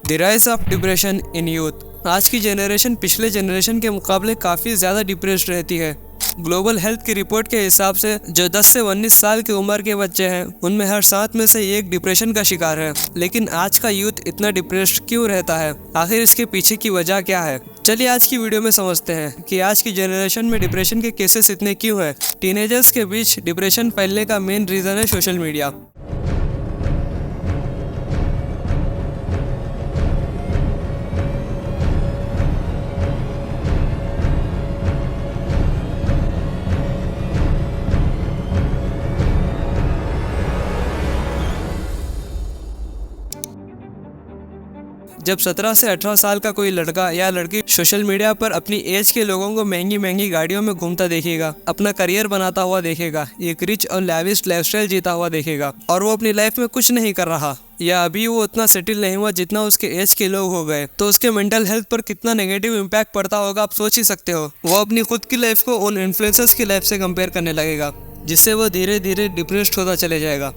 The rise of depression in youth. आज की generation पिछले जनरेशन के मुकाबले काफ़ी ज़्यादा डिप्रेस्ड रहती है। ग्लोबल हेल्थ की रिपोर्ट के हिसाब से जो 10 से 19 साल की उम्र के बच्चे हैं उनमें हर 7 में से एक डिप्रेशन का शिकार है। लेकिन आज का यूथ इतना डिप्रेस्ड क्यों रहता है? आखिर इसके पीछे की वजह क्या है? चलिए आज की वीडियो में समझते हैं कि आज की जनरेशन में डिप्रेशन के केसेस इतने क्यों हैं। टीनेजर्स के बीच डिप्रेशन फैलने का मेन रीज़न है सोशल मीडिया। जब 17 से 18 साल का कोई लड़का या लड़की सोशल मीडिया पर अपनी एज के लोगों को महंगी महंगी गाड़ियों में घूमता देखेगा, अपना करियर बनाता हुआ देखेगा, एक रिच और लैविश लाइफस्टाइल जीता हुआ देखेगा और वो अपनी लाइफ में कुछ नहीं कर रहा या अभी वो उतना सेटल नहीं हुआ जितना उसके एज के लोग हो गए, तो उसके मेंटल हेल्थ पर कितना नेगेटिव इम्पैक्ट पड़ता होगा आप सोच ही सकते हो। वो अपनी खुद की लाइफ को उन इन्फ्लुएंसर्स की लाइफ से कंपेयर करने लगेगा, जिससे वो धीरे धीरे डिप्रेस्ड होता चले जाएगा।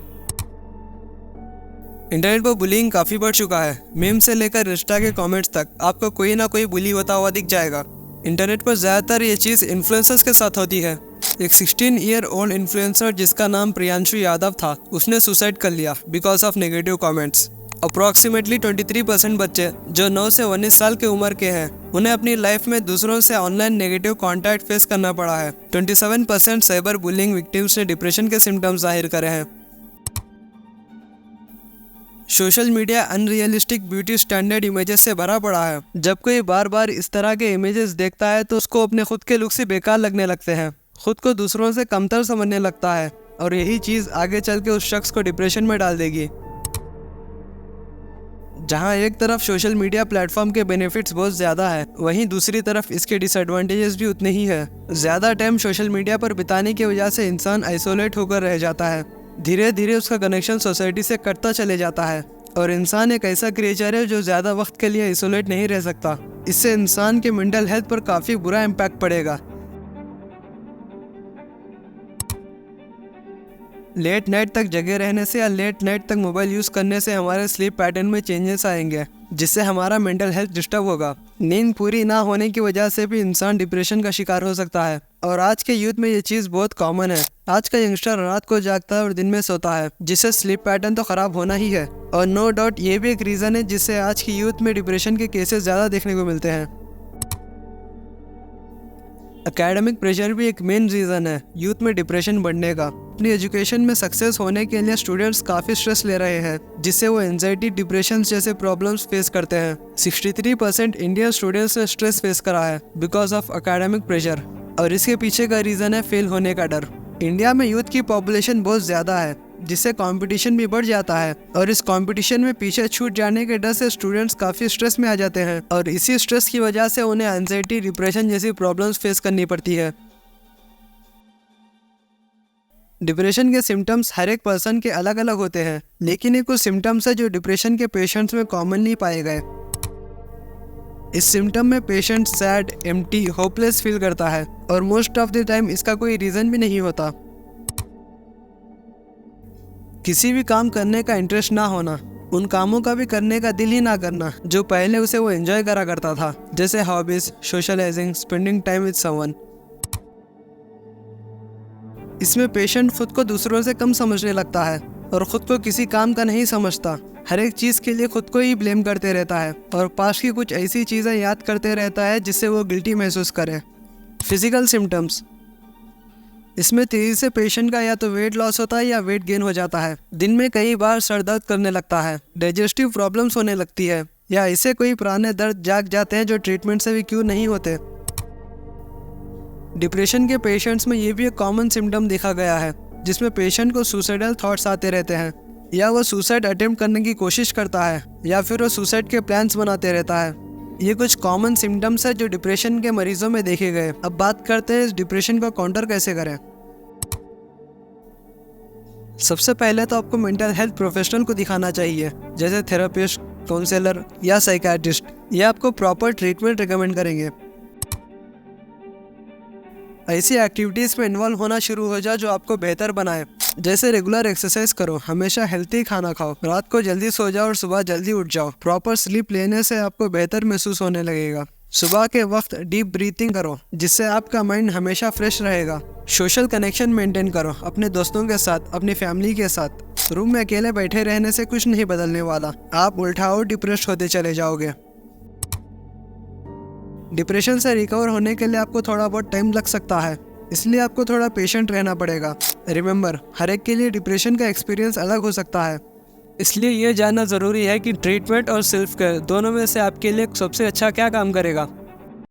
इंटरनेट पर बुलिंग काफ़ी बढ़ चुका है। मीम से लेकर इंस्टा के कमेंट्स तक आपको कोई ना कोई बुली होता हुआ दिख जाएगा। इंटरनेट पर ज़्यादातर ये चीज़ इन्फ्लुएंसर्स के साथ होती है। एक 16 ईयर ओल्ड इन्फ्लुएंसर जिसका नाम प्रियांशु यादव था, उसने सुसाइड कर लिया because of negative comments. Approximately 23% बच्चे जो 9 से 19 साल की उम्र के हैं उन्हें अपनी लाइफ में दूसरों से ऑनलाइन नेगेटिव कॉन्टैक्ट फेस करना पड़ा है। 27% साइबर बुलिंग विक्टिम्स ने डिप्रेशन के सिम्टम्स जाहिर करे हैं। Social media unrealistic beauty standard images से भरा पड़ा है। जब कोई बार बार इस तरह के इमेजेस देखता है तो उसको अपने खुद के लुक से बेकार लगने लगते हैं, खुद को दूसरों से कमतर समझने लगता है और यही चीज़ आगे चल के उस शख्स को डिप्रेशन में डाल देगी। जहां एक तरफ सोशल मीडिया प्लेटफॉर्म के बेनिफिट्स बहुत ज़्यादा है, वहीं दूसरी तरफ इसके डिसएडवांटेजेस भी उतने ही है। ज़्यादा टाइम सोशल मीडिया पर बिताने की वजह से इंसान आइसोलेट होकर रह जाता है। धीरे धीरे उसका कनेक्शन सोसाइटी से कटता चले जाता है और इंसान एक ऐसा क्रिएचर है जो ज़्यादा वक्त के लिए आइसोलेट नहीं रह सकता। इससे इंसान के मेंटल हेल्थ पर काफ़ी बुरा इम्पैक्ट पड़ेगा। लेट नाइट तक जगे रहने से या लेट नाइट तक मोबाइल यूज़ करने से हमारे स्लीप पैटर्न में चेंजेस आएंगे, जिससे हमारा मेंटल हेल्थ डिस्टर्ब होगा। नींद पूरी ना होने की वजह से भी इंसान डिप्रेशन का शिकार हो सकता है और आज के यूथ में ये चीज़ बहुत कॉमन है। आज का यंगस्टर रात को जागता है और दिन में सोता है, जिससे स्लीप पैटर्न तो ख़राब होना ही है। और नो डाउट ये भी एक रीज़न है जिससे आज की यूथ में डिप्रेशन के केसेस ज़्यादा देखने को मिलते हैं। एकेडमिक प्रेशर भी एक मेन रीज़न है यूथ में डिप्रेशन बढ़ने का। अपनी एजुकेशन में सक्सेस होने के लिए स्टूडेंट्स काफ़ी स्ट्रेस ले रहे हैं, जिससे वो एंजाइटी, डिप्रेशन जैसे प्रॉब्लम्स फेस करते हैं। 63% इंडियन स्टूडेंट्स ने स्ट्रेस फेस करा है बिकॉज ऑफ एकेडमिक प्रेशर, और इसके पीछे का रीज़न है फेल होने का डर। इंडिया में यूथ की पॉपुलेशन बहुत ज़्यादा है, जिससे कंपटीशन भी बढ़ जाता है और इस कंपटीशन में पीछे छूट जाने के डर से स्टूडेंट्स काफ़ी स्ट्रेस में आ जाते हैं और इसी स्ट्रेस की वजह से उन्हें एंजाइटी, डिप्रेशन जैसी प्रॉब्लम्स फेस करनी पड़ती है। डिप्रेशन के सिम्टम्स हर एक पर्सन के अलग अलग होते हैं, लेकिन ये कुछ सिम्टम्स है जो डिप्रेशन के पेशेंट्स में कॉमनली पाए गए। इस सिम्टम में patient sad, empty, hopeless feel करता है और मोस्ट ऑफ द टाइम इसका कोई रीज़न भी नहीं होता। किसी भी काम करने का इंटरेस्ट ना होना, उन कामों का भी करने का दिल ही ना करना जो पहले उसे वो एंजॉय करा करता था, जैसे hobbies, socialising, spending time with someone. इसमें पेशेंट खुद को दूसरों से कम समझने लगता है और खुद को किसी काम का नहीं समझता। हर एक चीज़ के लिए खुद को ही ब्लेम करते रहता है और पास्ट की कुछ ऐसी चीज़ें याद करते रहता है जिससे वो गिल्टी महसूस करे। फिजिकल सिम्टम्स, इसमें तेज़ी से पेशेंट का या तो वेट लॉस होता है या वेट गेन हो जाता है। दिन में कई बार सर दर्द करने लगता है, डाइजेस्टिव प्रॉब्लम्स होने लगती है या इससे कोई पुराने दर्द जाग जाते हैं जो ट्रीटमेंट से भी क्योर नहीं होते। डिप्रेशन के पेशेंट्स में ये भी एक कॉमन सिम्टम देखा गया है, जिसमें पेशेंट को सुसाइडल थॉट्स आते रहते हैं या वो सुसाइड अटेम्प्ट करने की कोशिश करता है या फिर वो सुसाइड के प्लान्स बनाते रहता है। ये कुछ कॉमन सिम्टम्स है जो डिप्रेशन के मरीजों में देखे गए। अब बात करते हैं इस डिप्रेशन को काउंटर कैसे करें। सबसे पहले तो आपको मेंटल हेल्थ प्रोफेशनल को दिखाना चाहिए, जैसे थेरेपिस्ट, काउंसलर या साइकियाट्रिस्ट। ये आपको प्रॉपर ट्रीटमेंट रिकमेंड करेंगे। ऐसी एक्टिविटीज़ में इन्वॉल्व होना शुरू हो जाए जो आपको बेहतर बनाए। जैसे रेगुलर एक्सरसाइज करो, हमेशा हेल्थी खाना खाओ, रात को जल्दी सो जाओ और सुबह जल्दी उठ जाओ। प्रॉपर स्लीप लेने से आपको बेहतर महसूस होने लगेगा। सुबह के वक्त डीप ब्रीथिंग करो, जिससे आपका माइंड हमेशा फ्रेश रहेगा। सोशल कनेक्शन मेंटेन करो, अपने दोस्तों के साथ, अपनी फैमिली के साथ। रूम में अकेले बैठे रहने से कुछ नहीं बदलने वाला, आप उल्टा और डिप्रेस होते चले जाओगे। डिप्रेशन से रिकवर होने के लिए आपको थोड़ा बहुत टाइम लग सकता है, इसलिए आपको थोड़ा पेशेंट रहना पड़ेगा। रिमेंबर, हर एक के लिए डिप्रेशन का एक्सपीरियंस अलग हो सकता है, इसलिए ये जानना ज़रूरी है कि ट्रीटमेंट और सेल्फ केयर दोनों में से आपके लिए सबसे अच्छा क्या काम करेगा।